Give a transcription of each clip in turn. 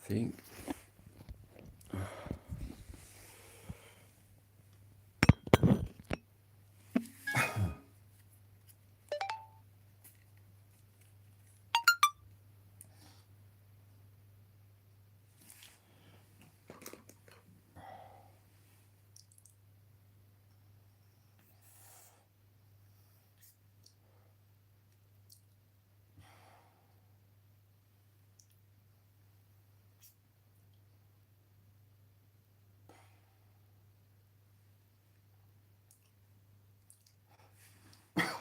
think.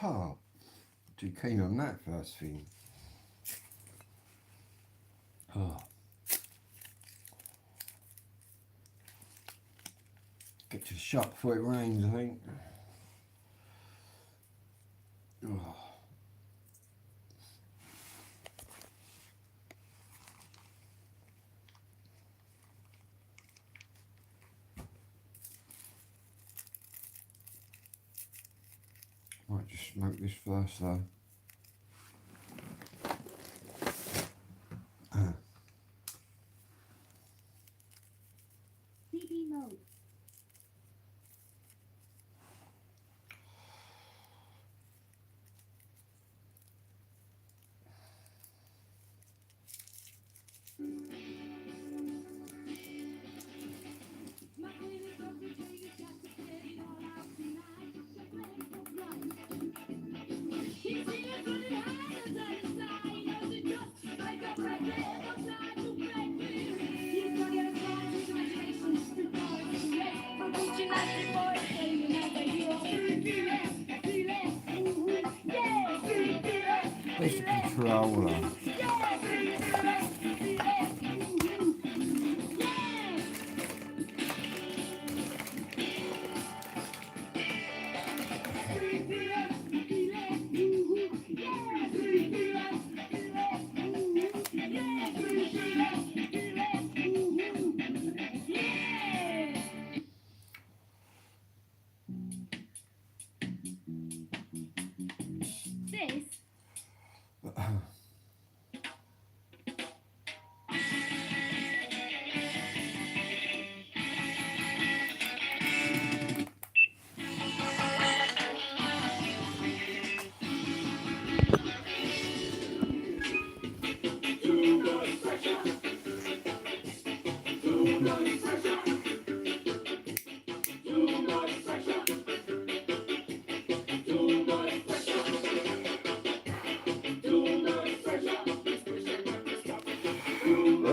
Oh, too keen on that first thing. Oh. Get to the shop before it rains, I think. Oh. Might just smoke this first though. CB mode. Where's the controller? This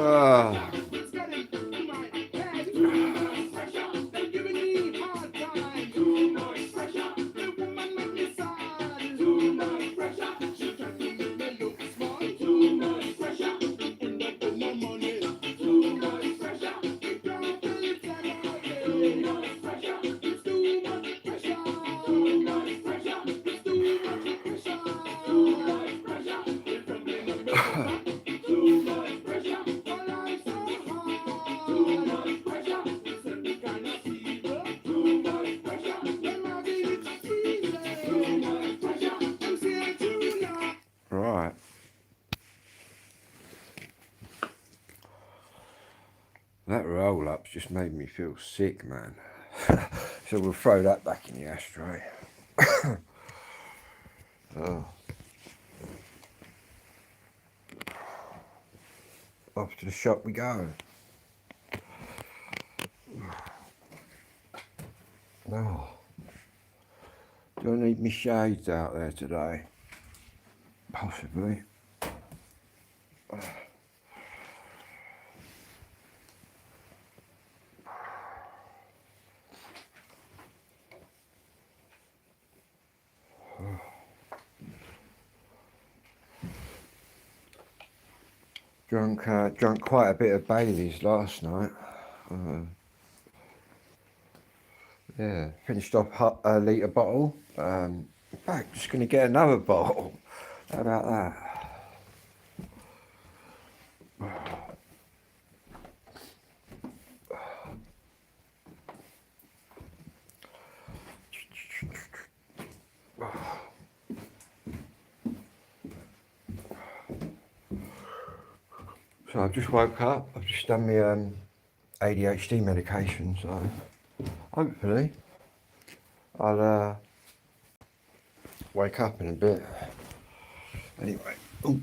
Ah. Right. That roll up's just made me feel sick, man. So we'll throw that back in the ashtray. Oh. Off to the shop we go. Oh. Do I need my shades out there today? Possibly. Drunk quite a bit of Bailey's last night. Yeah, finished off a litre bottle. In fact, just going to get another bottle. How about that? So I've just woke up. I've just done my ADHD medication. So hopefully I'll wake up in a bit. Anyway. Ooh.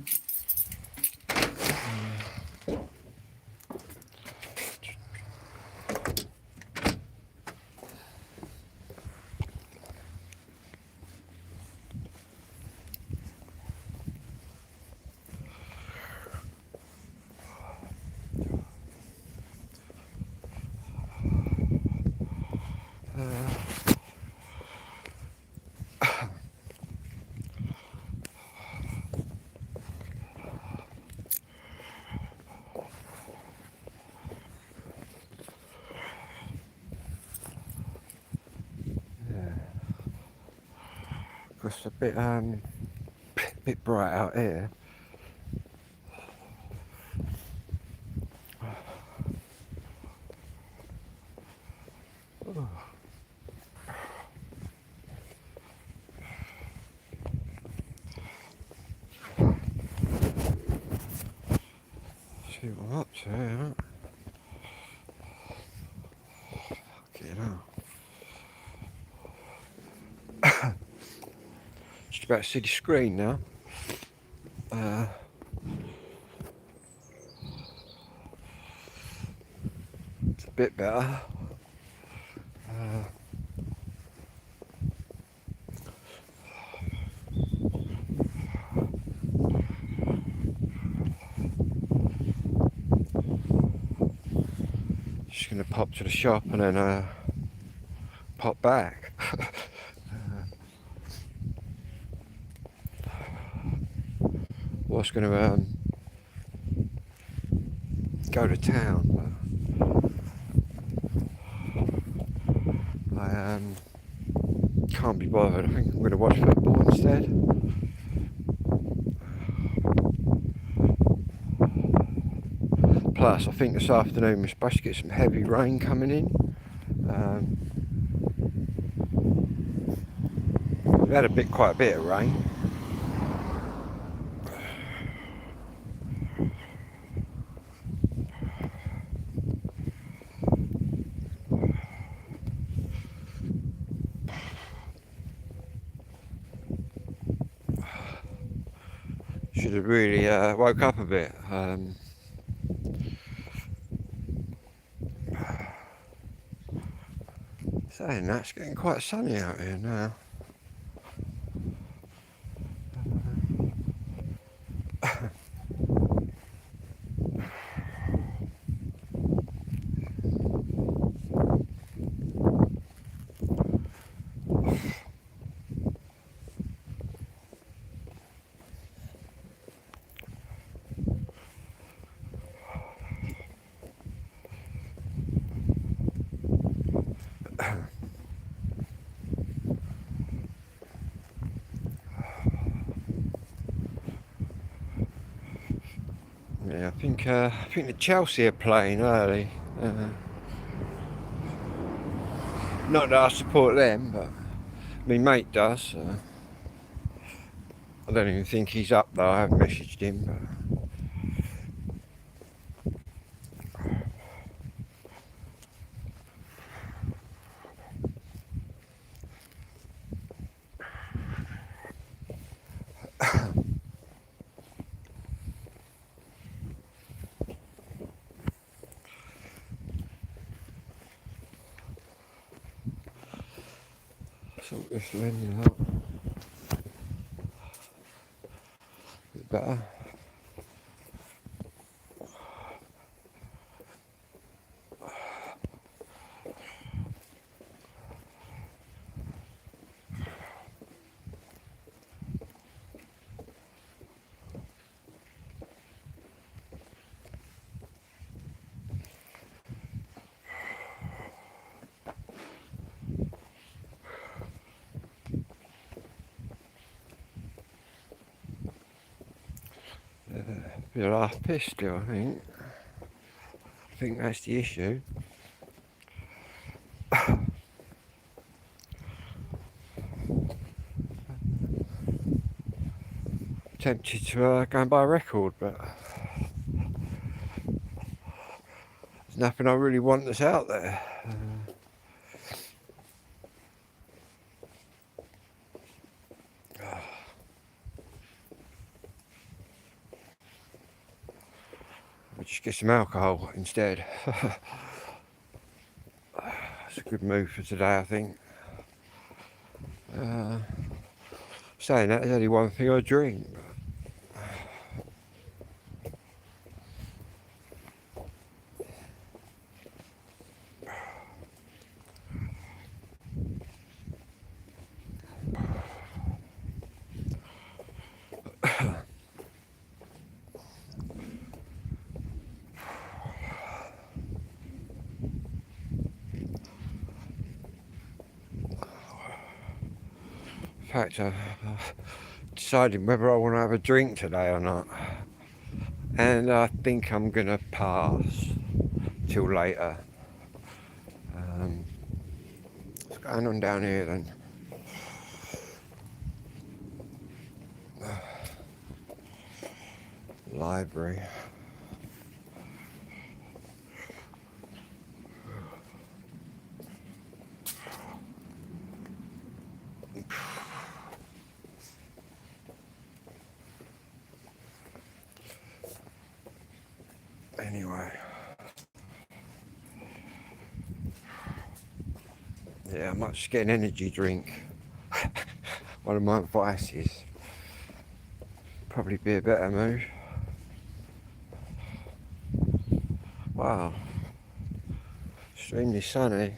It's a bit bright out here. See what I'm up to here. Fucking hell. Just about to see the screen now. It's a bit better. Just gonna pop to the shop and then pop back. Was gonna go to town, but I can't be bothered. I think I'm gonna watch football instead. Plus, I think this afternoon we're supposed to get some heavy rain coming in. We've had quite a bit of rain. Should have really woke up a bit. Saying that, it's getting quite sunny out here now. Yeah, I think the Chelsea are playing early. Not that I support them, but my mate does. I don't even think he's up though. I haven't messaged him. But sort this lens out a bit better. Bit of half pissed still, I think. I think that's the issue. Tempted to go and buy a record, but There's nothing I really want that's out there. We'll just get some alcohol instead. It's a good move for today, I think. Saying that, there's only one thing I drink. In fact, I've decided whether I want to have a drink today or not. And I think I'm going to pass till later. What's going on down here then? Library. Anyway. Yeah, I might just get an energy drink. One of my vices. Probably be a better move. Wow. Extremely sunny.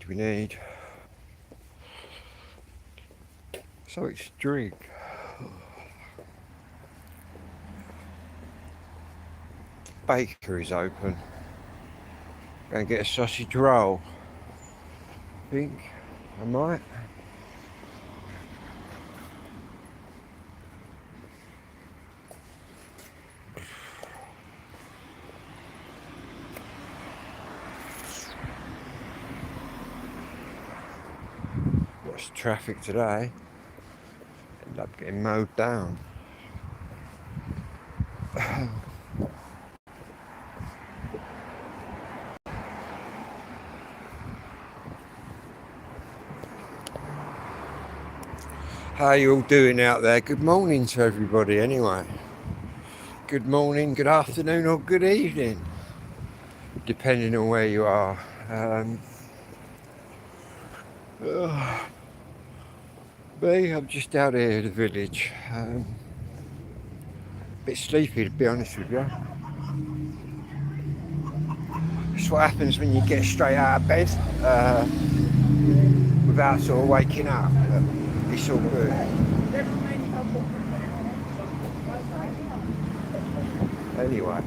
We need something to drink. Bakery's open. Go and get a sausage roll. I think I might. What's traffic today? End up getting mowed down. How are you all doing out there? Good morning to everybody anyway. Good morning, good afternoon or good evening, depending on where you are. Me, I'm just out here in the village. A bit sleepy to be honest with you. It's what happens when you get straight out of bed without sort of waking up. But it's all good. Anyway.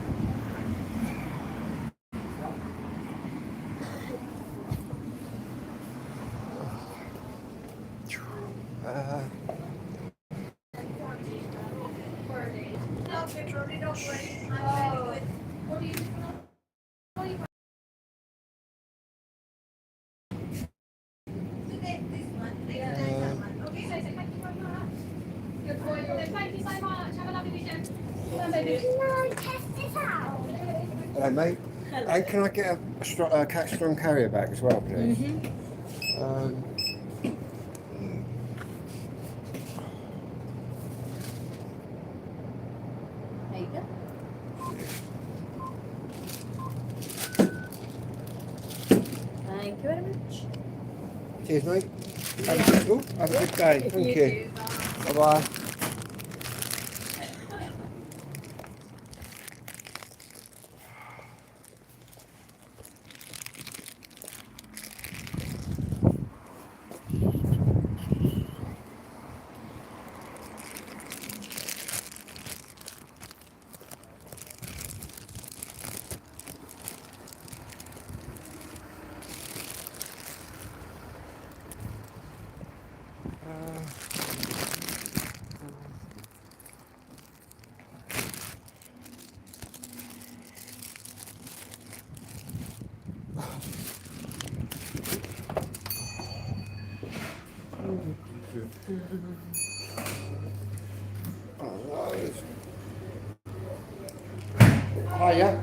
Hello, mate. Hello. And can I get a Cat Strong carrier bag as well, please? Mm-hmm. There you go. Thank you very much. Cheers, mate. Have a good day. Thank you. Bye-bye. Hiya,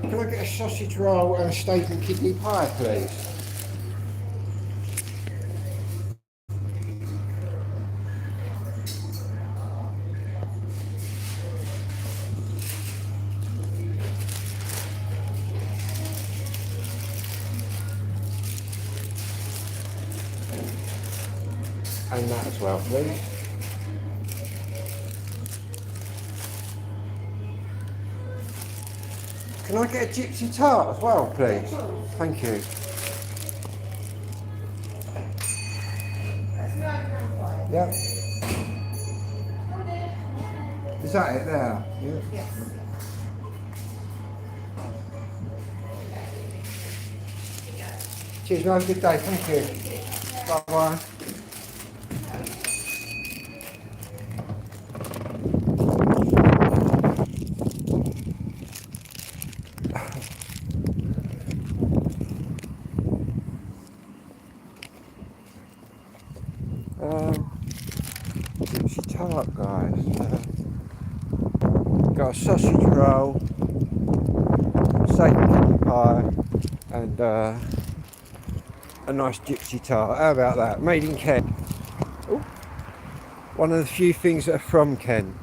can I get a sausage roll and a steak and kidney pie, please? And that as well, please. Can I get a gypsy tart as well, please? Thank you. Yep. Is that it there? Yeah. Yes. Cheers, have a good day. Thank you. Bye-bye. Gypsy tart, guys. Got a sausage roll, steak and kidney pie, and a nice gypsy tart. How about that? Made in Kent. Ooh. One of the few things that are from Kent.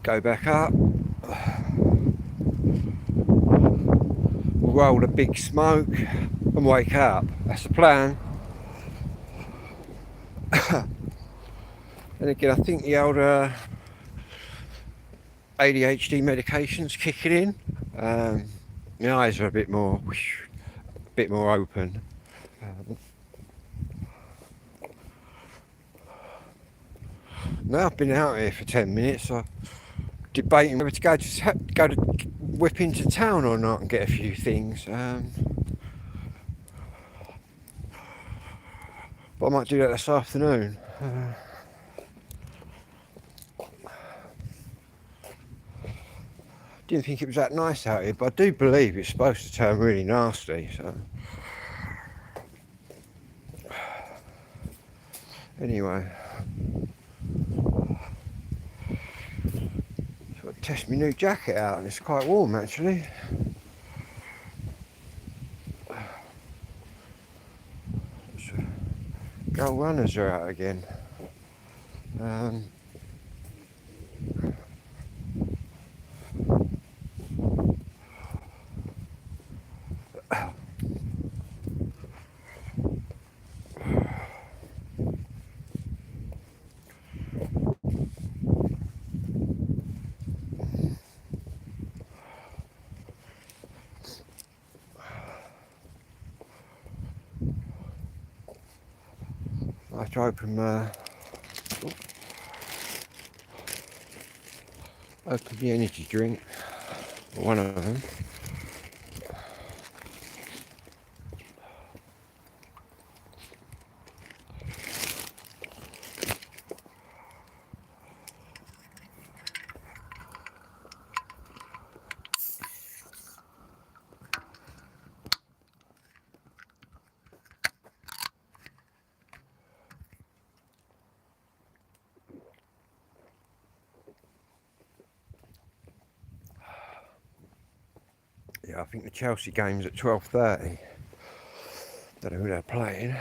Go back up. We'll roll a big smoke and wake up. That's the plan. And again, I think the older ADHD medication's kicking in. My eyes are a bit more open. Now I've been out here for 10 minutes. I'm debating whether to go to whip into town or not and get a few things. But I might do that this afternoon. Didn't think it was that nice out here, but I do believe it's supposed to turn really nasty. So anyway, so I test my new jacket out, and it's quite warm actually. Gold runners are out again. I have to open the energy drink, one of them. Yeah, I think the Chelsea game's at 12:30. Don't know who they're playing.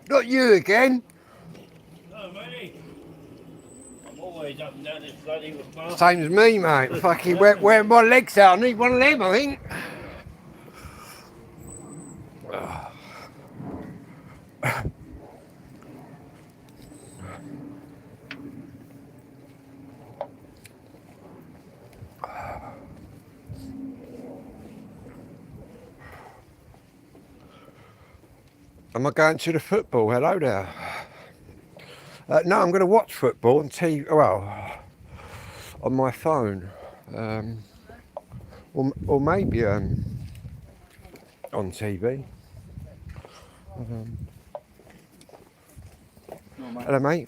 Not you again. No, matey. I'm always days up and down this bloody path. Same as me, mate. Fucking wearing my legs out. I need one of them, I think. Am I going to the football? Hello there. No, I'm going to watch football on TV. Well, on my phone, or maybe on TV. No, mate. Hello, mate.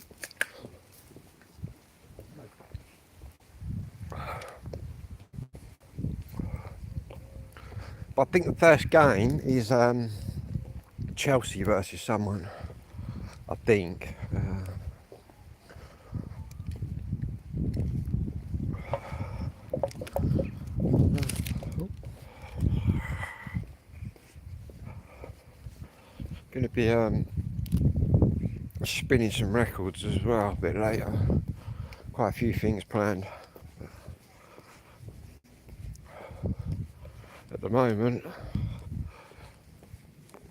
But I think the first game is Chelsea versus someone. I think. Going to be spinning some records as well a bit later. Quite a few things planned. At the moment,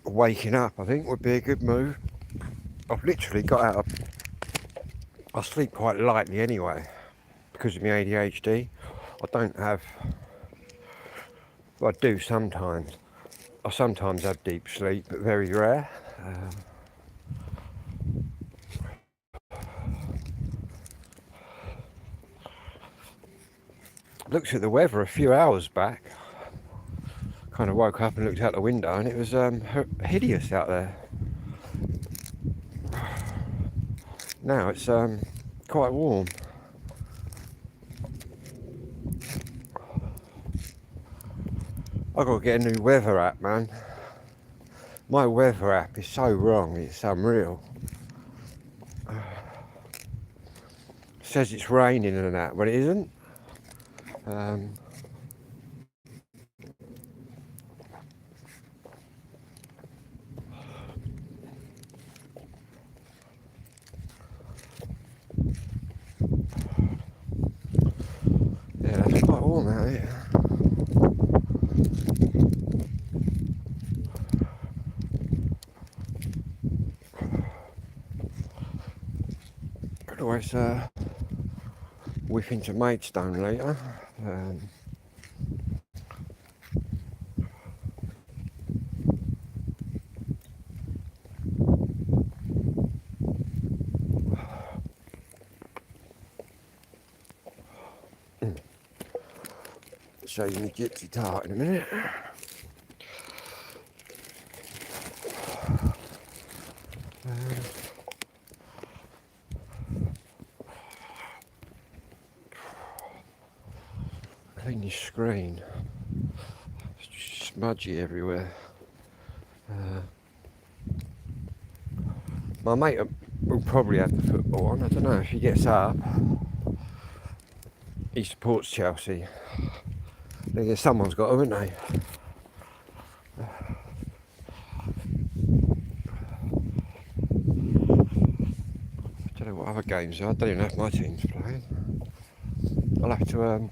waking up I think would be a good move. I've literally got out of... I sleep quite lightly anyway because of my ADHD. I don't have... Well, I do sometimes. I sometimes have deep sleep, but very rare. Looked at the weather a few hours back. Kind of woke up and looked out the window and it was hideous out there. Now it's quite warm. I've got to get a new weather app, man. My weather app is so wrong, it's unreal. Says it's raining and that, but it isn't. Yeah, it's quite warm out here. Could always whip into Maidstone later. Show you my gypsy tart in a minute. Clean your screen. It's just smudgy everywhere. My mate will probably have the football on. I don't know if he gets up. He supports Chelsea. I guess someone's got to, haven't they? I don't know what other games are. I don't even know if my team's playing. I'll have to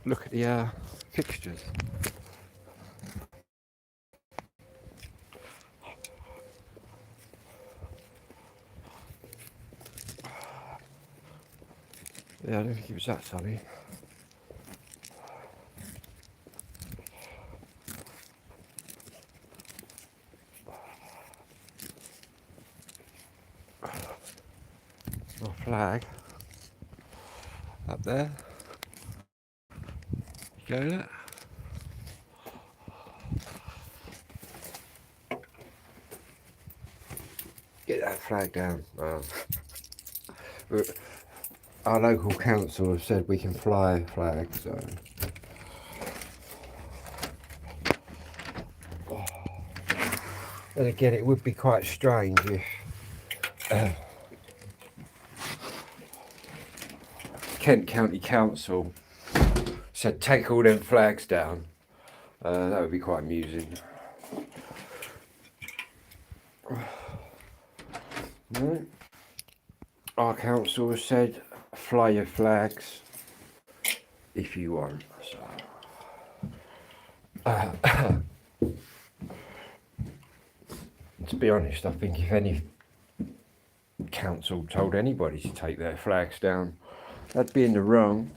look at the fixtures. Yeah, I don't think it was that sunny. My flag up there. You got it? Get that flag down. Our local council have said we can fly flags, so. And again, it would be quite strange if Kent County Council said take all them flags down. That would be quite amusing. Right. Our council has said fly your flags if you want. So, to be honest, I think if any council told anybody to take their flags down, they'd be in the wrong.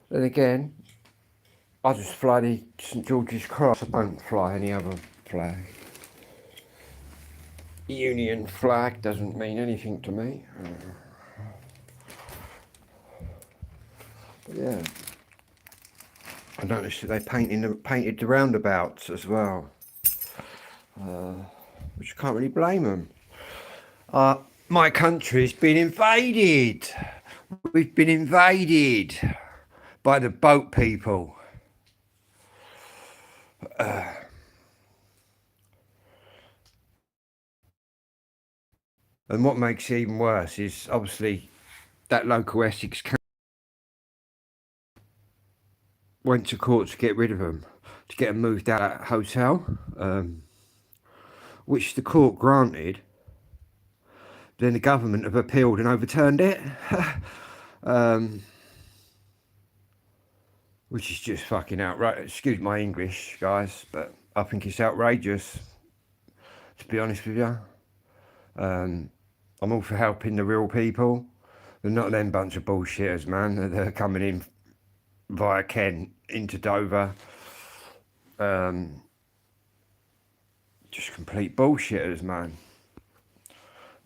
Then again, I just fly the St George's Cross. I don't fly any other flag. Union flag doesn't mean anything to me. But yeah, I noticed that they painted the roundabouts as well, which I can't really blame them. My country's been invaded. We've been invaded by the boat people. And what makes it even worse is obviously that local Essex went to court to get rid of them, to get them moved out of that hotel, which the court granted. Then the government have appealed and overturned it, which is just fucking outrageous. Excuse my English, guys, but I think it's outrageous, to be honest with you. I'm all for helping the real people. They're not them bunch of bullshitters, man. They're coming in via Kent into Dover. Just complete bullshitters, man.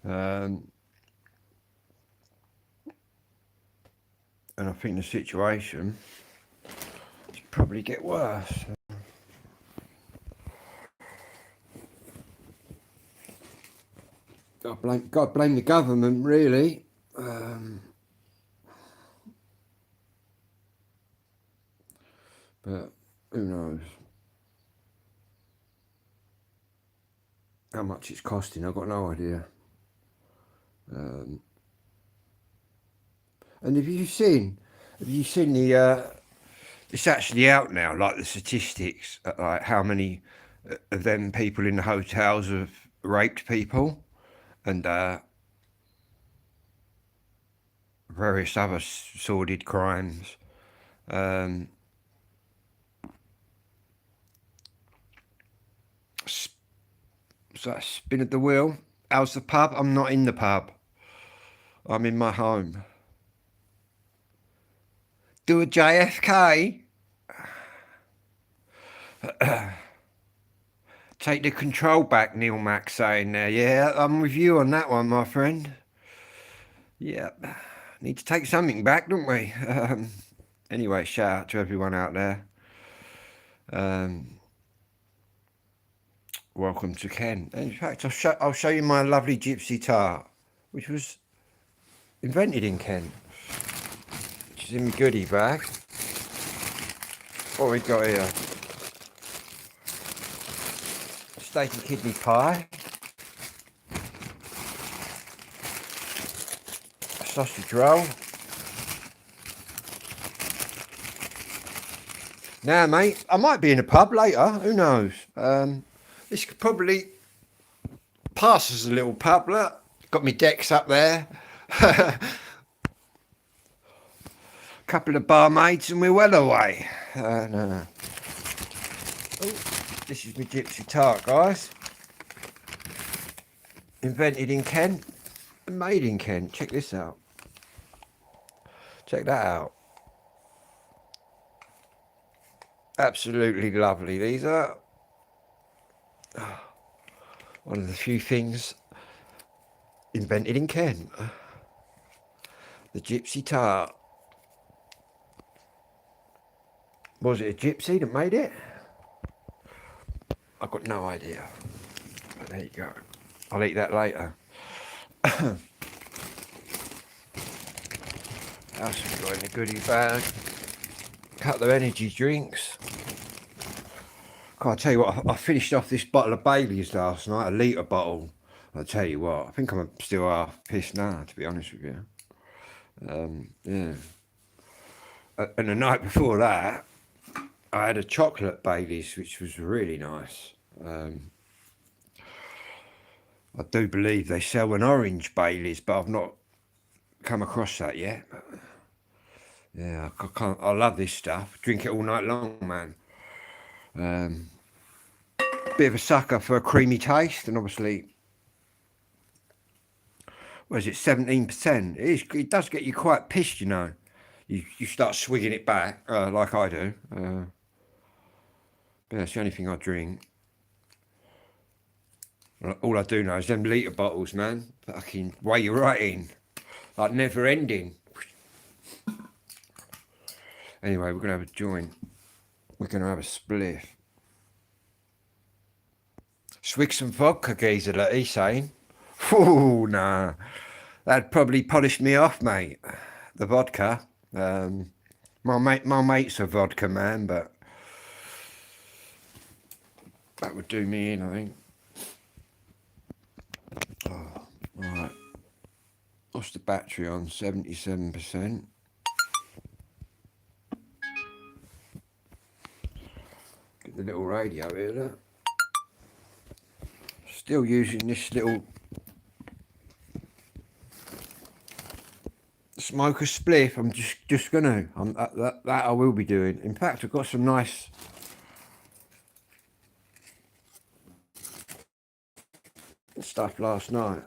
And I think the situation will probably get worse. God blame the government, really. But who knows how much it's costing? I've got no idea. And have you seen the? It's actually out now, like the statistics, like how many of them people in the hotels have raped people. And various other sordid crimes. So that's spin at the wheel. How's the pub? I'm not in the pub. I'm in my home. Do a JFK. Take the control back, Neil Mack saying there. Yeah, I'm with you on that one, my friend. Yeah, need to take something back, don't we? Anyway, shout out to everyone out there. Welcome to Kent. In fact, I'll show you my lovely gypsy tart, which was invented in Kent. Which is in my goodie bag. What we got here? Steak and kidney pie, a sausage roll. Now, mate, I might be in a pub later. Who knows? This could probably pass as a little pub. Look, got my decks up there. Couple of barmaids and we're well away. No. Oh. This is my gypsy tart, guys. Invented in Kent and made in Kent. Check this out. Check that out. Absolutely lovely. These are one of the few things invented in Kent. The gypsy tart. Was it a gypsy that made it? I've got no idea. But there you go. I'll eat that later. What else have we got in the goodie bag? Couple of energy drinks. I'll tell you what, I finished off this bottle of Bailey's last night, a litre bottle. I'll tell you what, I think I'm still half pissed now, to be honest with you. Yeah. And the night before that, I had a chocolate Bailey's, which was really nice. I do believe they sell an orange Baileys, but I've not come across that yet. But yeah, I can't. I love this stuff. Drink it all night long, man. Bit of a sucker for a creamy taste, and obviously, what is it, 17%? It does get you quite pissed, you know. You start swigging it back, like I do. But that's the only thing I drink. All I do know is them litre bottles, man. Fucking weigh you right in. Like never ending. Anyway, we're going to have a joint. We're going to have a spliff. Swig some vodka, geezer, that he's saying. Oh, nah. That'd probably polish me off, mate. The vodka. My mate's a vodka man, but that would do me in, I think. Oh, alright. What's the battery on? 77%. Get the little radio here, look. Still using this little smoker spliff. I'm just gonna. That I will be doing. In fact, I've got some nice stuff last night.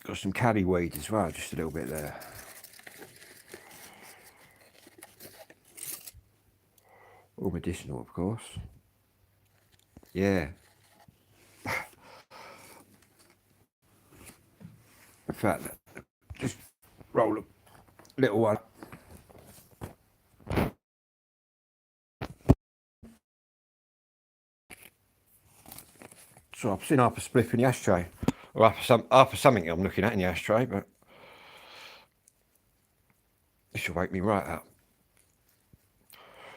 Got some Cali weed as well, just a little bit there. All medicinal, of course. Yeah. In fact, just roll a little one. So I've seen half a spliff in the ashtray. Or half of something I'm looking at in the ashtray, but this should wake me right up.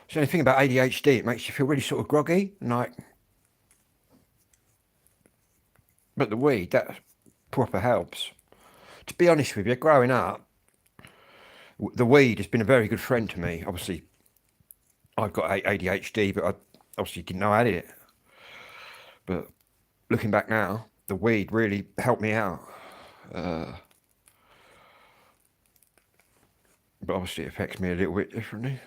So the thing about ADHD, it makes you feel really sort of groggy, and like, but the weed, that proper helps. To be honest with you, growing up, the weed has been a very good friend to me. Obviously, I've got ADHD, but I obviously didn't know I had it. But looking back now, the weed really helped me out. But obviously it affects me a little bit differently.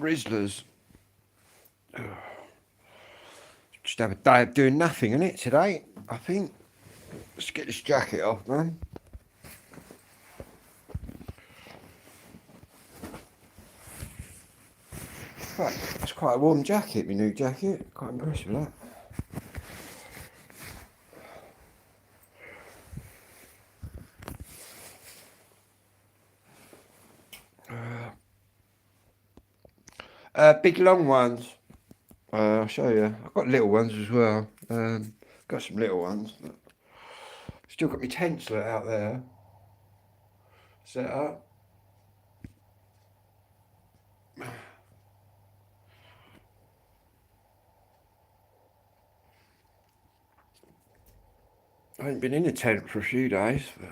Rizzlers. Just have a day of doing nothing, innit, today, I think. Let's get this jacket off, man. Right, it's quite a warm jacket, my new jacket. Quite impressed with that. Big long ones. I'll show you. I've got little ones as well. Got some little ones. But still got my tents out there. Set up. I ain't been in a tent for a few days, but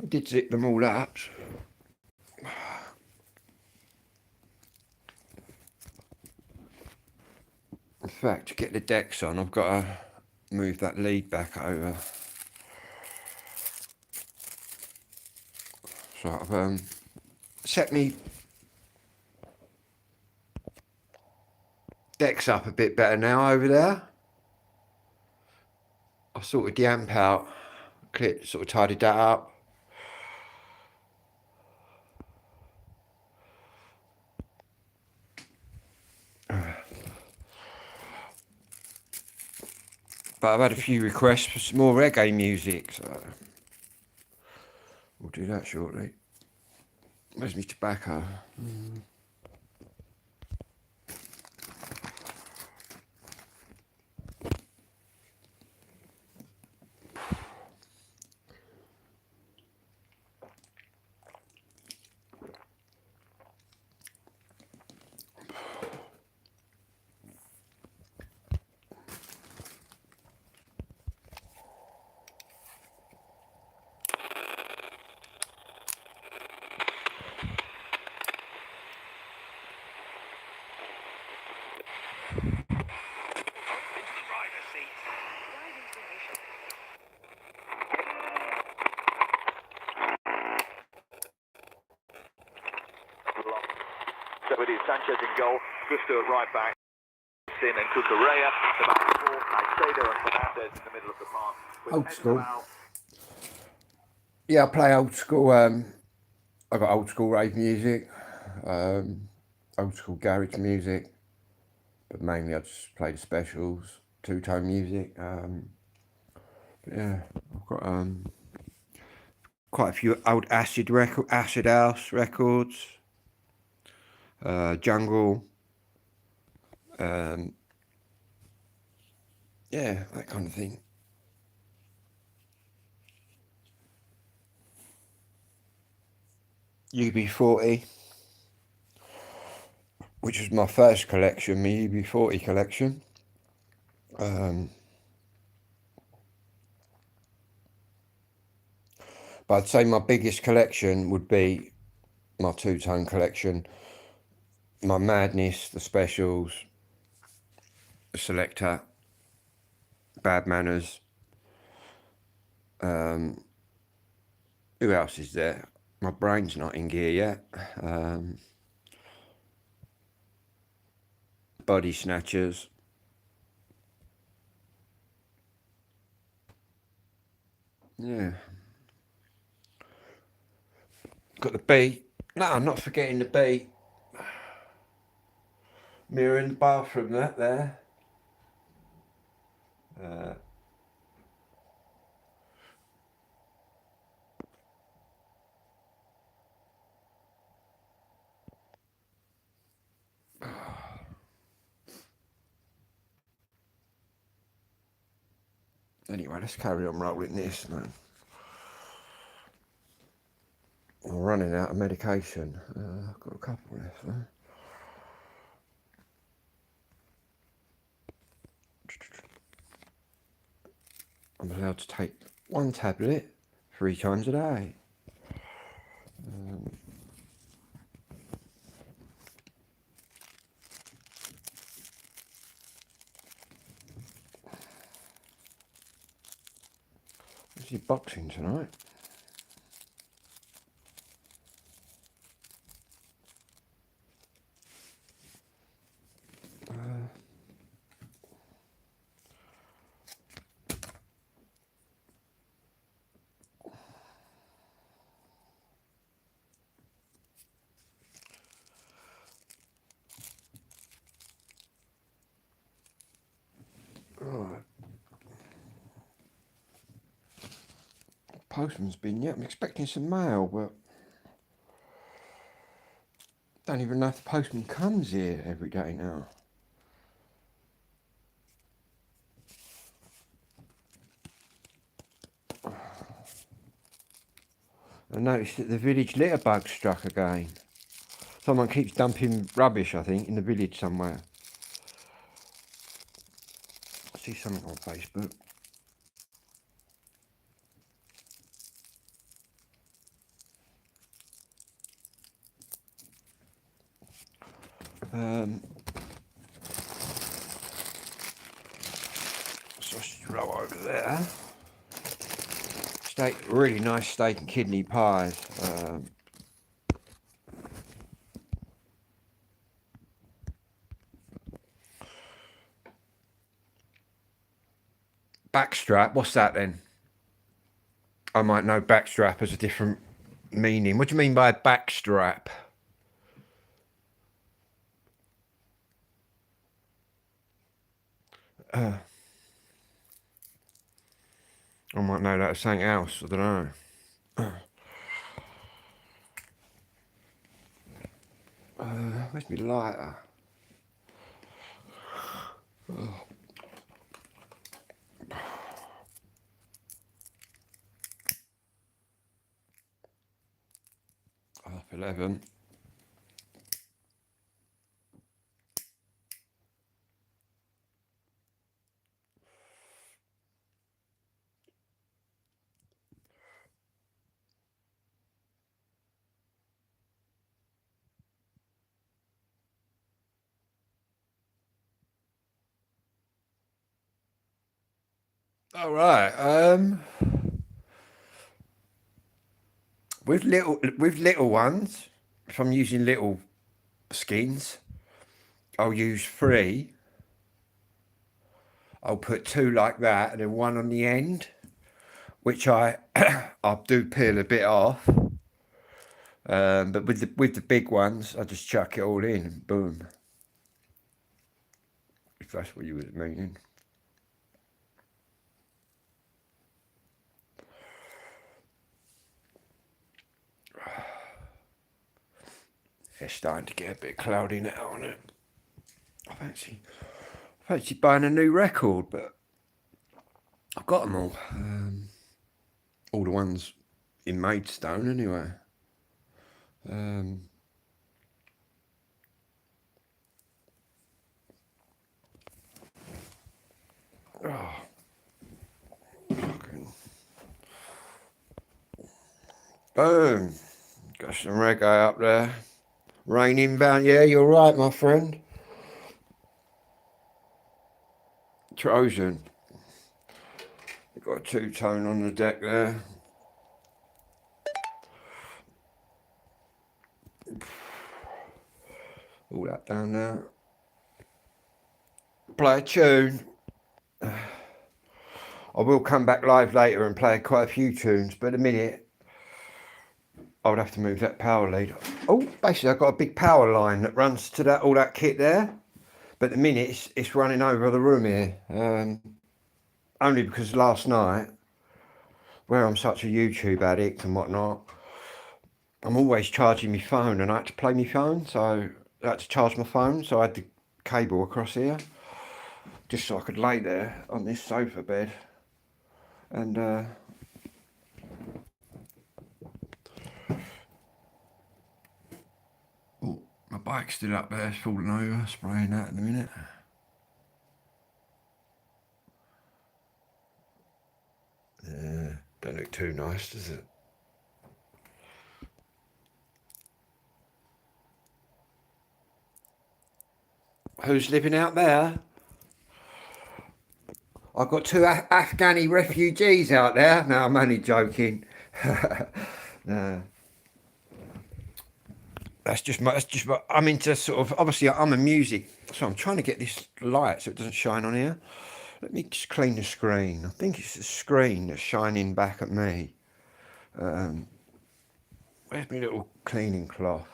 I did zip them all up. In fact, to get the decks on, I've got to move that lead back over. So I've set me decks up a bit better now over there. I sorted the amp out, sort of tidied that up. But I've had a few requests for some more reggae music, so we'll do that shortly. Where's my tobacco? Sanchez in goal, Gusto at right back, Sin and Cucurella, the back four, Caicedo and Fernandez in the middle of the park. With Old Pedro school. Al- Yeah, I play old school. I got old school rave music, old school garage music, but mainly I just play the specials, two-tone music. But yeah, I've got quite a few old acid house records, jungle, yeah, that kind of thing. UB40, which was my first collection, my UB40 collection. But I'd say my biggest collection would be my two-tone collection, my Madness, the specials, the Selector, Bad Manners. Who else is there? My brain's not in gear yet. Body Snatchers. Yeah. Got the beat. No, I'm not forgetting the beat. Mirror in the bathroom, that there. Anyway, let's carry on rolling this, man. I'm running out of medication. I've got a couple left, huh? I'm allowed to take one tablet 3 times a day. Is he boxing tonight? Right. Postman's been yet. I'm expecting some mail, but don't even know if the postman comes here every day now. I noticed that the village litter bug struck again. Someone keeps dumping rubbish, I think, in the village somewhere. I see something on Facebook. Sausage roll over there. Steak, really nice steak and kidney pies. Backstrap, what's that then? I might know backstrap as a different meaning. What do you mean by backstrap? I might know that as something else. I don't know. Where's my lighter? Oh. 11:30. All right. With little ones, if I'm using little skins. I'll use 3. I'll put 2 like that and then 1 on the end, which I do peel a bit off. But with the big ones, I just chuck it all in and boom. If that's what you were meaning. It's starting to get a bit cloudy now, isn't it? I fancy buying a new record, but I've got them all the ones in Maidstone anyway. Boom, got some reggae up there. Rain inbound, yeah, you're right, my friend. Trojan. You've got a 2-tone on the deck there. All that down there. Play a tune. I will come back live later and play quite a few tunes, but at the minute I would have to move that power lead. Oh, basically I've got a big power line that runs to all that kit there. But at the minute it's running over the room here. Only because last night, where I'm such a YouTube addict and whatnot, I'm always charging my phone and I had to play my phone. So I had to charge my phone. So I had the cable across here. Just so I could lay there on this sofa bed. And oh, my bike's still up there, it's falling over, spraying that in a minute. Yeah, don't look too nice, does it? Who's living out there? I've got 2 Afghani refugees out there. No, I'm only joking. No. That's just my, I'm into sort of, obviously I'm a music, so I'm trying to get this light so it doesn't shine on here. Let me just clean the screen. I think it's the screen that's shining back at me. Where's my little cleaning cloth?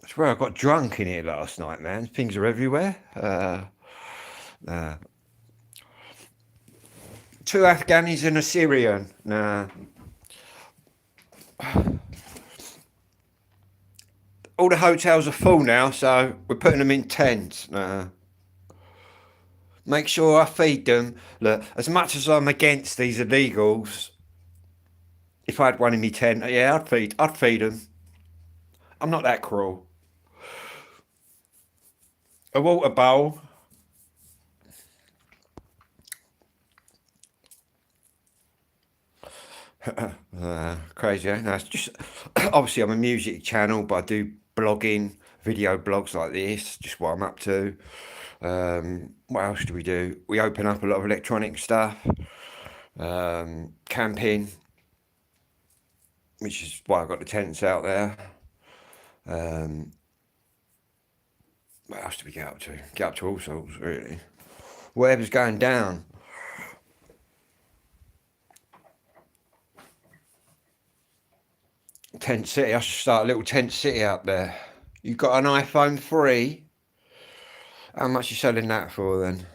I swear I got drunk in here last night, man. Things are everywhere. 2 Afghanis and a Syrian. Nah. All the hotels are full now, so we're putting them in tents. Nah. Make sure I feed them. Look, as much as I'm against these illegals, if I had one in my tent, yeah, I'd feed them. I'm not that cruel. A water bowl. Crazy, eh? No, it's just obviously I'm a music channel, but I do blogging, video blogs like this, just what I'm up to. What else do? We open up a lot of electronic stuff, camping, which is why I've got the tents out there. What else do we get up to? Get up to all sorts, really. Whatever's going down. Tent City, I should start a little Tent City up there. You've got an iPhone 3. How much are you selling that for then?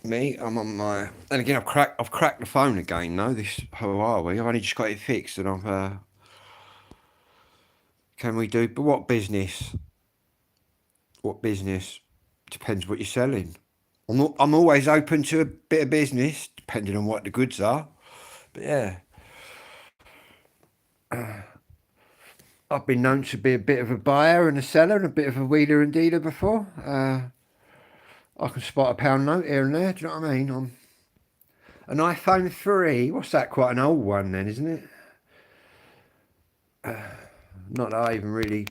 Me, I'm on my... And again, I've cracked the phone again, though. This Huawei, I've only just got it fixed and I've... Can we do... But what business? What business? Depends what you're selling. I'm always open to a bit of business, depending on what the goods are. But yeah. I've been known to be a bit of a buyer and a seller and a bit of a wheeler and dealer before. I can spot a pound note here and there, do you know what I mean? An iPhone 3, what's that? Quite an old one then, isn't it? Not that I even really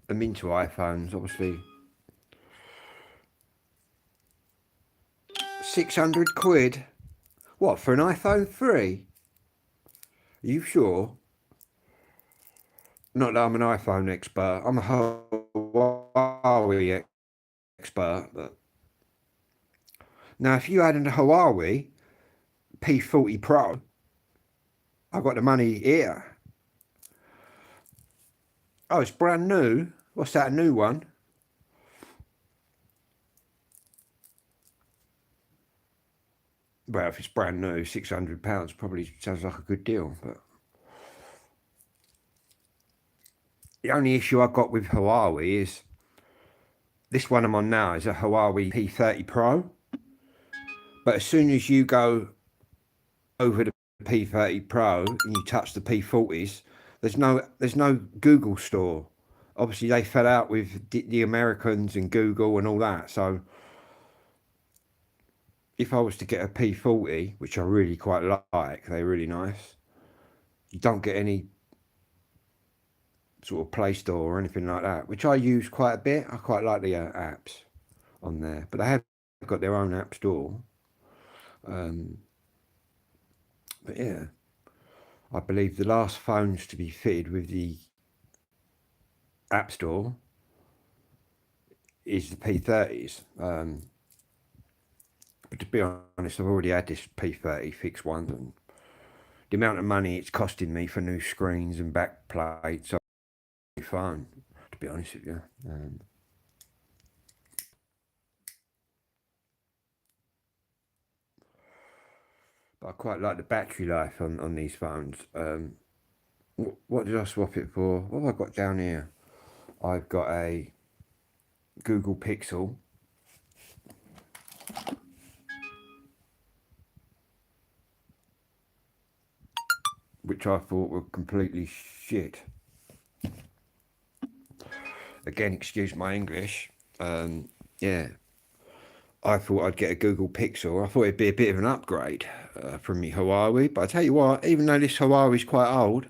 am into iPhones, obviously. 600 quid? What, for an iPhone 3? you sure? Not that I'm an iPhone expert. I'm a Huawei expert. But now, if you had a Huawei P40 Pro, I've got the money here. Oh, it's brand new. What's that, a new one? Well, if it's brand new, £600 probably sounds like a good deal. But the only issue I've got with Huawei is this one I'm on now is a Huawei P30 Pro. But as soon as you go over the P30 Pro and you touch the P40s, there's no Google store. Obviously, they fell out with the Americans and Google and all that. So if I was to get a P40, which I really quite like, they're really nice, you don't get any sort of Play Store or anything like that, which I use quite a bit. I quite like the apps on there, but they have got their own app store. But yeah, I believe the last phones to be fitted with the App Store is the P30s. But to be honest, I've already had this P30 fixed one, and the amount of money it's costing me for new screens and back plates on my phone, to be honest with you. But I quite like the battery life on these phones. What did I swap it for? What have I got down here? I've got a Google Pixel, which I thought were completely shit. Again, excuse my English. Yeah, I thought I'd get a Google Pixel. I thought it'd be a bit of an upgrade from the Huawei. But I tell you what, even though this Huawei's quite old,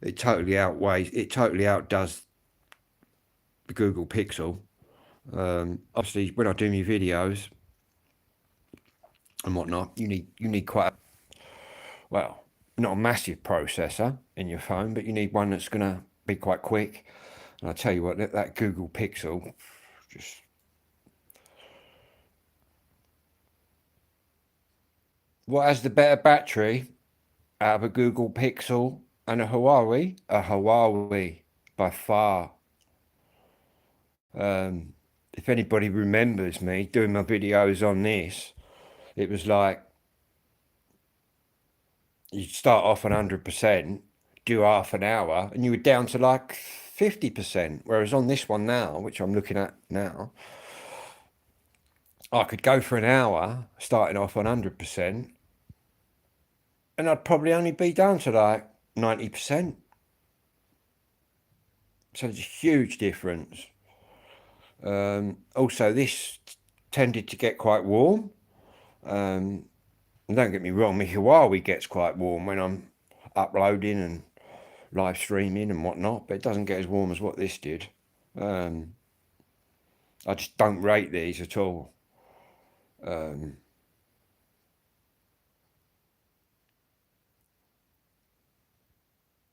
it totally outdoes the Google Pixel. Obviously, when I do my videos and whatnot, you need quite well, not a massive processor in your phone, but you need one that's gonna be quite quick. And I tell you what, that Google Pixel just. What has the better battery out of a Google Pixel and a Huawei? A Huawei, by far. If anybody remembers me doing my videos on this, it was like you'd start off on 100%, do half an hour, and you were down to like 50%. Whereas on this one now, which I'm looking at now, I could go for an hour starting off on 100%, and I'd probably only be down to like 90%. So there's a huge difference. Also, this tended to get quite warm. And don't get me wrong, my Huawei gets quite warm when I'm uploading and live streaming and whatnot, but it doesn't get as warm as what this did. I just don't rate these at all.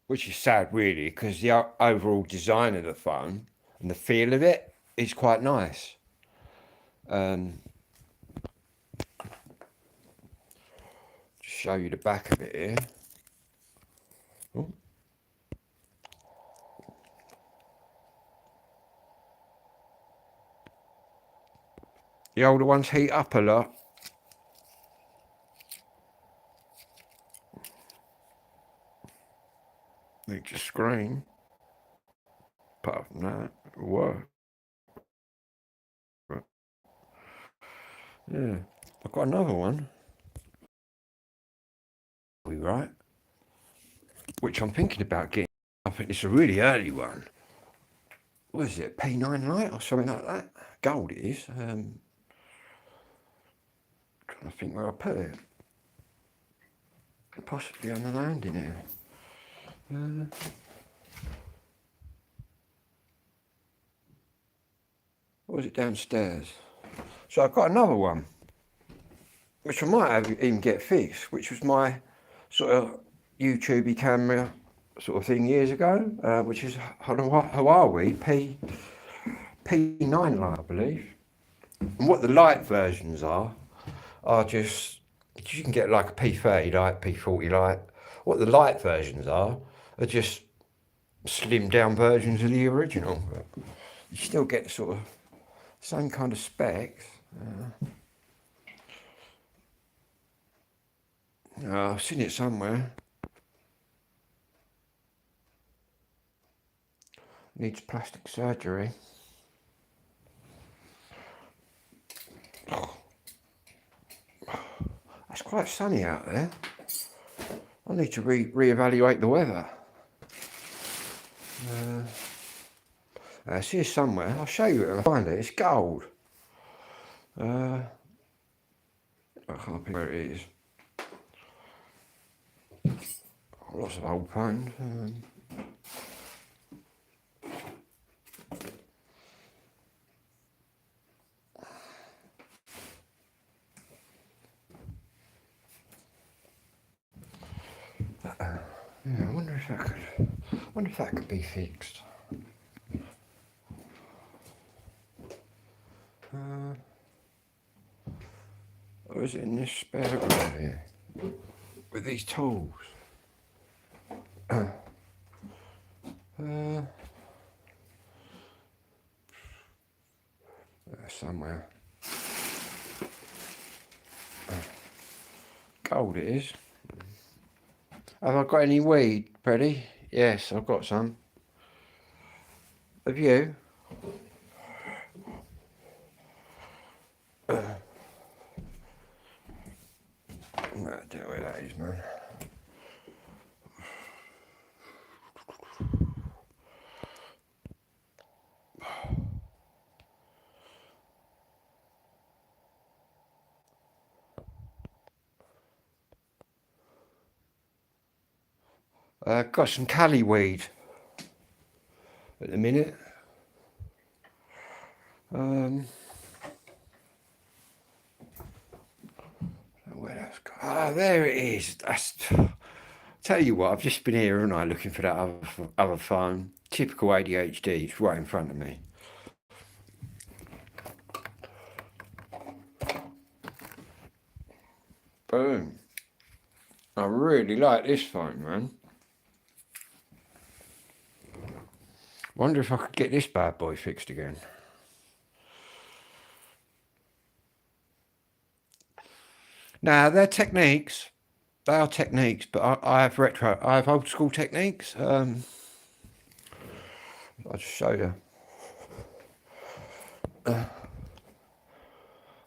Which is sad, really, because the overall design of the phone and the feel of it is quite nice. Just show you the back of it here. Oh. The older ones heat up a lot. Needs a screen. Apart from that, it'll work. Yeah, I've got another one. Right, which I'm thinking about getting. I think it's a really early one. What is it, P9 Lite or something like that? Gold it is. Trying to think where I put it. Possibly on the landing here. Or was it downstairs? So I've got another one, which I might have even get fixed, which was my sort of YouTube camera sort of thing years ago, which is Huawei P9 light, I believe. And what the light versions are just, you can get like a P30 light, P40 light. What the light versions are just slimmed down versions of the original. But you still get sort of same kind of specs. I've seen it somewhere. Needs plastic surgery. It's quite sunny out there. I need to reevaluate the weather. It's here somewhere. I'll show you it when I find it. It's gold. I can't think where it is. Lots of old phones. Yeah, I wonder if that could be fixed. Or is it in this spare room here with these tools? Somewhere. Gold it is. Have I got any weed, Freddie? Yes, I've got some. Have you? I don't know where that is, man. Got some cali weed at the minute. Where that's got? Ah, there it is. Tell you what, I've just been here, haven't I, looking for that other phone. Typical ADHD. It's right in front of me. Boom. I really like this phone, man. Wonder if I could get this bad boy fixed again. Now, they're techniques. They are techniques, but I have I have old school techniques. I'll just show you.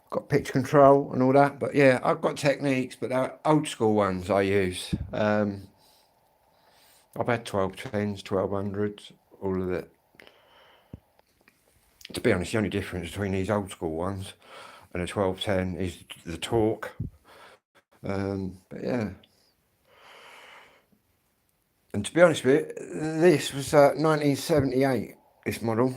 Got pitch control and all that, but yeah, I've got techniques, but they're old school ones I use. I've had 1210s, 1200s, all of it. To be honest, the only difference between these old school ones and a 1210 is the torque. But yeah. And to be honest with you, this was 1978, this model.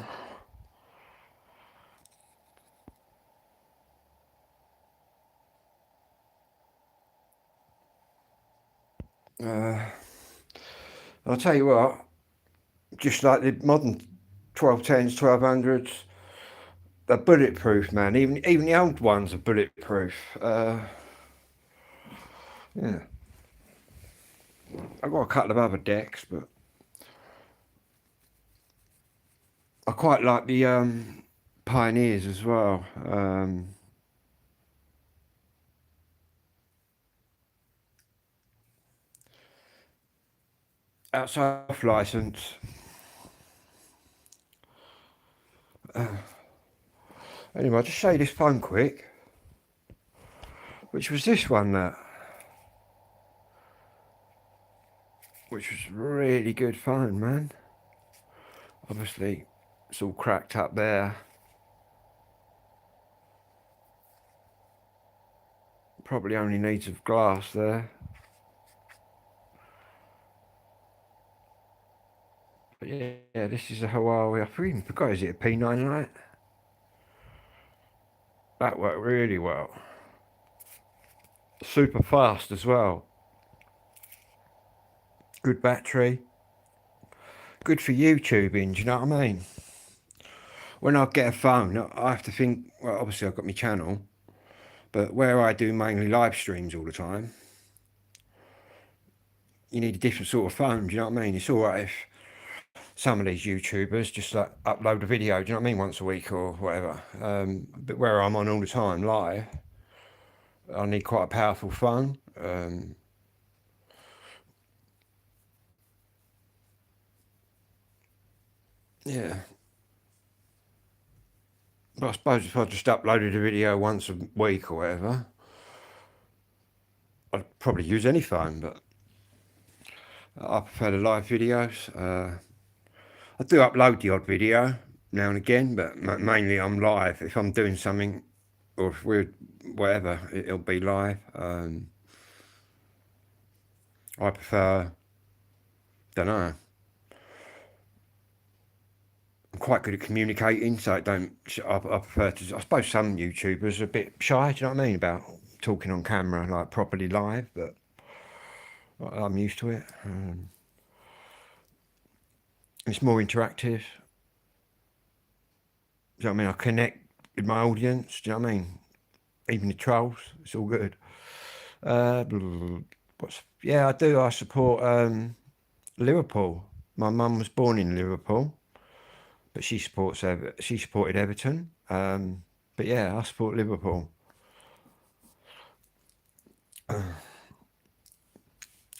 I'll tell you what, just like the modern 1210s, 1200s, they're bulletproof, man. Even the old ones are bulletproof. Yeah. I've got a couple of other decks, but I quite like the Pioneers as well. Outside off license. Anyway, I'll just show you this phone quick. Which was this one that. Which was a really good phone, man. Obviously, it's all cracked up there. Probably only needs of glass there. But yeah, this is a Huawei. I even forgot, is it a P9 Lite? That worked really well. Super fast as well. good battery, good for YouTubing, do you know what I mean? When I get a phone, I have to think, well, obviously I've got my channel, but where I do mainly live streams all the time, you need a different sort of phone, do you know what I mean? It's all right if some of these YouTubers just like upload a video, do you know what I mean, once a week or whatever. But where I'm on all the time live, I need quite a powerful phone. Yeah. But I suppose if I just uploaded a video once a week or whatever, I'd probably use any phone, but I prefer the live videos. I do upload the odd video now and again, but mainly I'm live. If I'm doing something, or if we're whatever, it'll be live. I prefer, don't know. I'm quite good at communicating, so I prefer to. I suppose some YouTubers are a bit shy. Do you know what I mean about talking on camera, like properly live? But I'm used to it. It's more interactive. Do you know what I mean? I connect with my audience. Do you know what I mean? Even the trolls, it's all good. Yeah, I do. I support Liverpool. My mum was born in Liverpool, but she supported Everton. But yeah, I support Liverpool.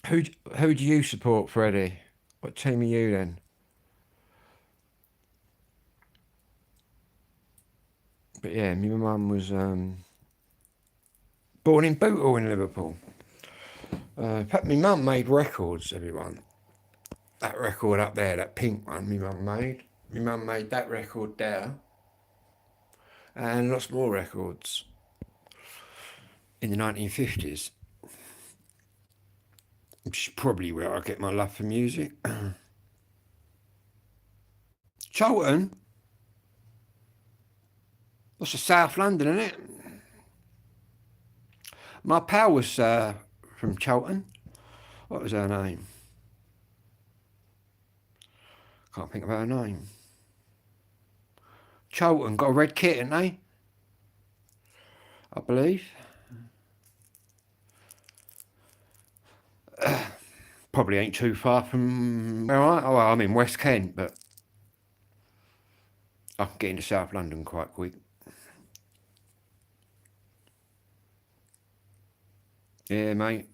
Who do you support, Freddie? What team are you then? But yeah, my mum was born in Bootle in Liverpool. In fact, my mum made records, everyone. That record up there, that pink one, my mum made. My mum made that record there. And lots more records in the 1950s. Which is probably where I get my love for music. Cholton? That's a South London, isn't it? My pal was from Cholton. What was her name? Can't think of her name. Cholton got a red kit, ain't they? I believe. Probably ain't too far from where well, I'm in West Kent, but I can get into South London quite quick. Yeah, mate.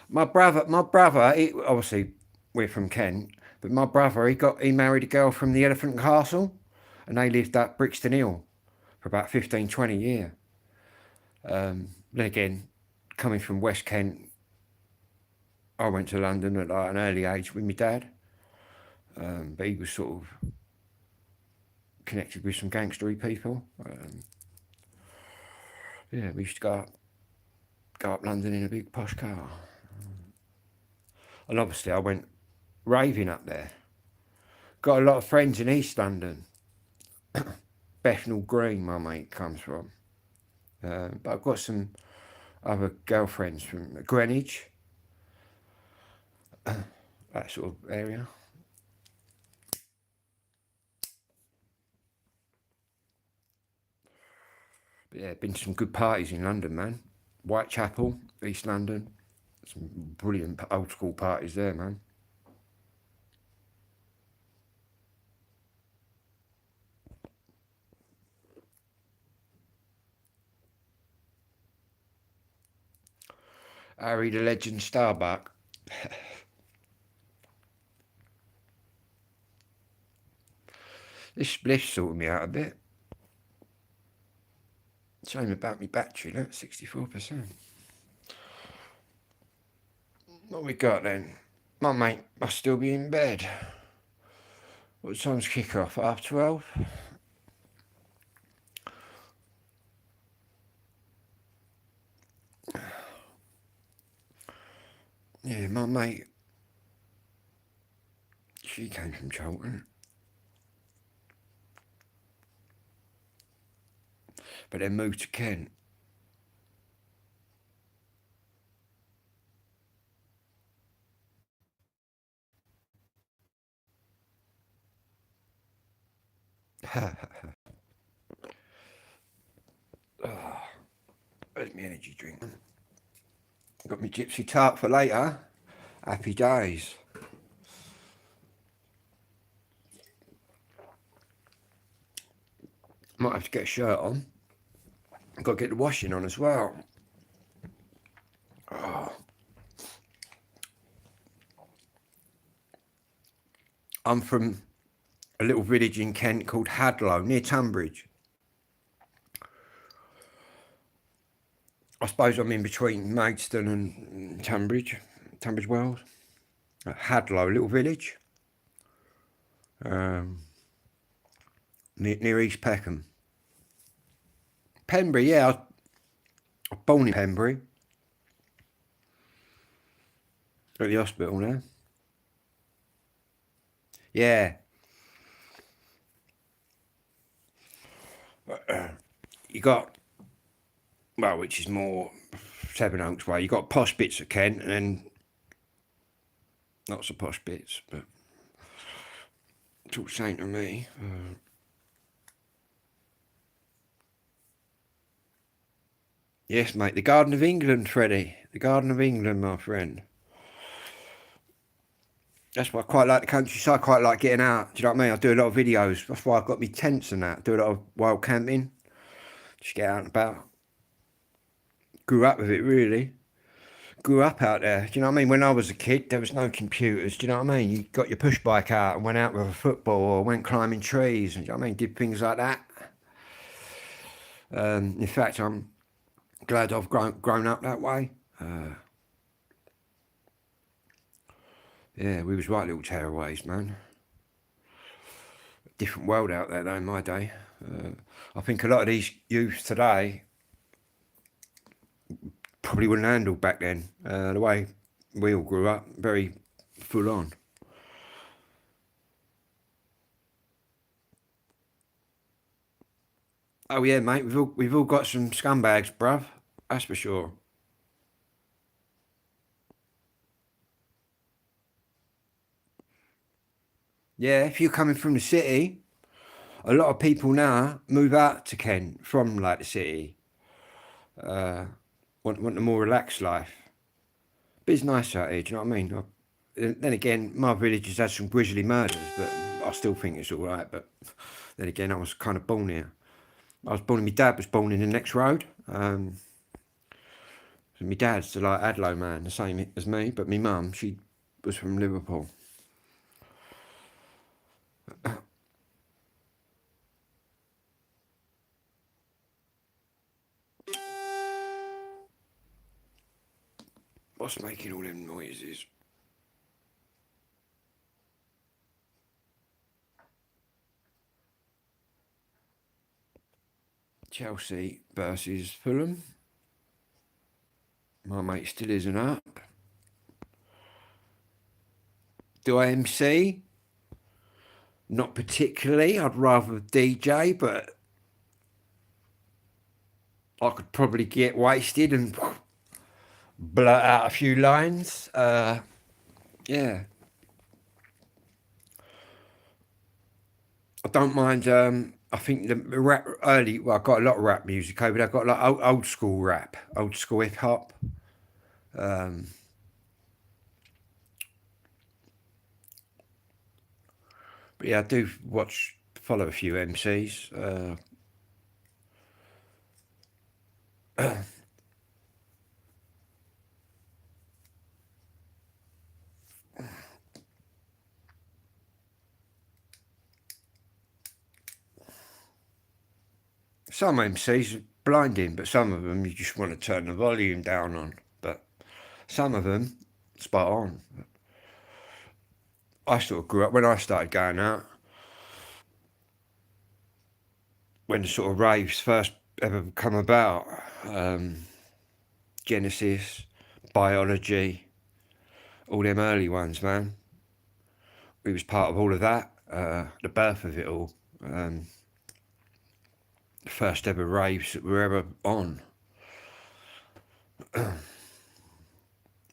My brother, obviously we're from Kent, but my brother, he married a girl from the Elephant Castle, and they lived at Brixton Hill for about 15, 20 years. Then again, coming from West Kent, I went to London at like an early age with my dad, but he was sort of connected with some gangstery people. Yeah, we used to go up London in a big posh car. And obviously I went raving up there. Got a lot of friends in East London. Bethnal Green, my mate comes from. But I've got some other girlfriends from Greenwich. That sort of area. But yeah, been to some good parties in London, man. Whitechapel, East London. Some brilliant old school parties there, man. Harry the Legend Starbuck. This spliff sorted me out a bit. Shame about me battery, look, 64%. What we got then? My mate must still be in bed. What time's kick off? 12:30? Yeah, my mate, she came from Cholton. But then moved to Kent. Where's my energy drink? Got my gypsy tart for later. Happy days. Might have to get a shirt on. I've got to get the washing on as well. Oh. I'm from a little village in Kent called Hadlow, near Tunbridge. I suppose I'm in between Maidstone and Tunbridge Wells. Hadlow, little village. Near East Peckham. Pembury, yeah. I was born in Pembury. At the hospital now. Yeah. You got, well, which is more Sevenoaks way. You got posh bits of Kent and then lots of posh bits, but it's all the same to me. Yes, mate, the Garden of England, Freddie. The Garden of England, my friend. That's why I quite like the countryside. I quite like getting out. Do you know what I mean? I do a lot of videos. That's why I've got me tents and that. Do a lot of wild camping. Just get out and about. Grew up with it, really. Grew up out there. Do you know what I mean? When I was a kid, there was no computers. Do you know what I mean? You got your push bike out and went out with a football or went climbing trees. Do you know what I mean? Did things like that. In fact, I'm glad I've grown up that way. Yeah, we was right little tearaways, man. Different world out there though in my day. I think a lot of these youths today probably wouldn't handle back then. The way we all grew up, very full on. Oh yeah, mate, we've all got some scumbags, bruv. That's for sure. Yeah, if you're coming from the city, a lot of people now move out to Kent from like the city. Want a more relaxed life. But it's nice out here, do you know what I mean? Then again, my village has had some grisly murders, but I still think it's all right. But then again, I was kind of born here. My dad was born in the next road. So my dad's like Adlo man, the same as me, but my mum, she was from Liverpool. What's making all them noises? Chelsea versus Fulham. My mate still isn't up. Do I MC? Not particularly. I'd rather DJ, but I could probably get wasted and blurt out a few lines. Yeah. I don't mind. I think the rap early. Well, I got a lot of rap music over there. I got like old school rap, old school hip hop. But yeah, I do follow a few MCs. Some MCs are blinding, but some of them you just want to turn the volume down on. But some of them, spot on. I sort of grew up, when I started going out, when the sort of raves first ever come about, Genesis, Biology, all them early ones, man. We was part of all of that, the birth of it all. The first ever raves that were ever on,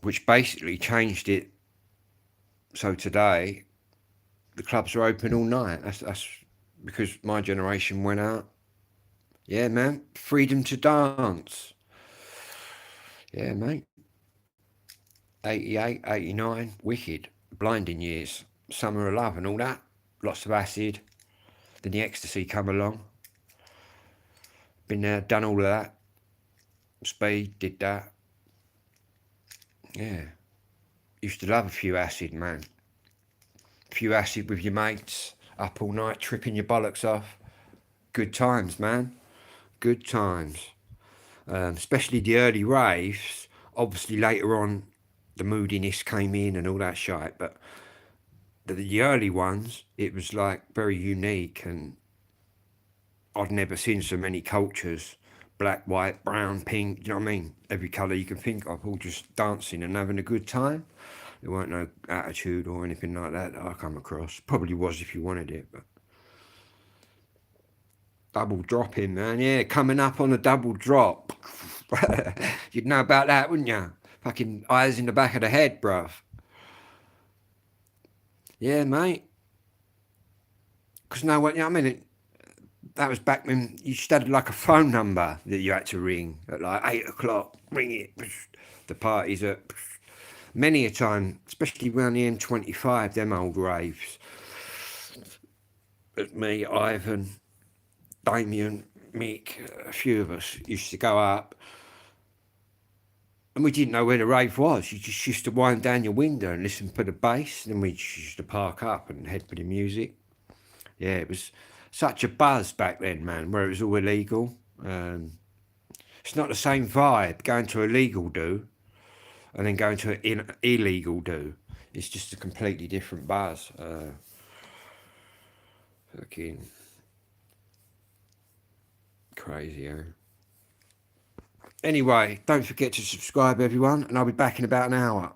which basically changed it. So today, the clubs are open all night. That's because my generation went out. Yeah, man. Freedom to dance. Yeah, mate. 88, 89, wicked. Blinding years. Summer of love and all that. Lots of acid. Then the ecstasy come along. Been there, done all of that. Speed, did that. Yeah. Used to love a few acid, man. A few acid with your mates. Up all night, tripping your bollocks off. Good times, man. Good times. Especially the early raves. Obviously later on the moodiness came in and all that shit, but the early ones, it was like very unique, and I'd never seen so many cultures. Black, white, brown, pink, you know what I mean? Every colour you can think of, all just dancing and having a good time. There weren't no attitude or anything like that I come across. Probably was if you wanted it, but double dropping, man. Yeah, coming up on a double drop. You'd know about that, wouldn't you? Fucking eyes in the back of the head, bruv. Yeah, mate. Because no, what, you know what I mean? That was back when you just had like a phone number that you had to ring at like 8 o'clock. Ring it. The parties at many a time, especially around the M25, them old raves. But me, Ivan, Damien, Mick, a few of us used to go up, and we didn't know where the rave was. You just used to wind down your window and listen for the bass, and then we just used to park up and head for the music. Yeah, it was such a buzz back then, man, where it was all illegal. It's not the same vibe going to a legal do and then going to an illegal do. It's just a completely different buzz. Fucking crazy, eh? Anyway, don't forget to subscribe, everyone, and I'll be back in about an hour.